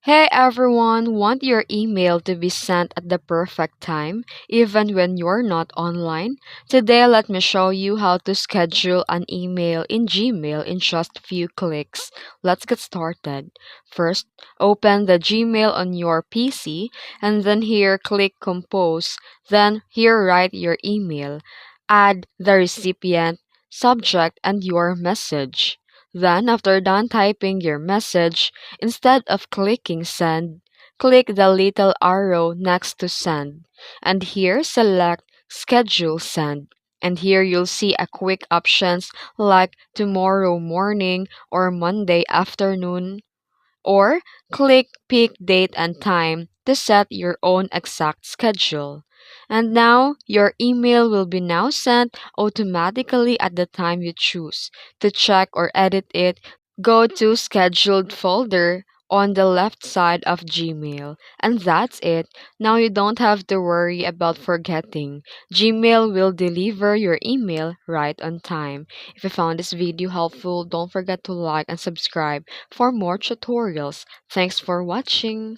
Hey everyone, want your email to be sent at the perfect time, even when you're not online? Today, let me show you how to schedule an email in Gmail in just a few clicks. Let's get started. First, open the Gmail on your PC, and then here click Compose. Then here write your email. Add the recipient, subject, and your message. Then, after done typing your message, instead of clicking send, click the little arrow next to send. And here select schedule send. And here you'll see a quick options like tomorrow morning or Monday afternoon, or click pick date and time to set your own exact schedule. And now your email will be now sent automatically at the time you choose. To check or edit it, go to scheduled folder on the left side of Gmail. And that's it. Now you don't have to worry about forgetting. Gmail will deliver your email right on time. If you found this video helpful, don't forget to like and subscribe for more tutorials. Thanks for watching.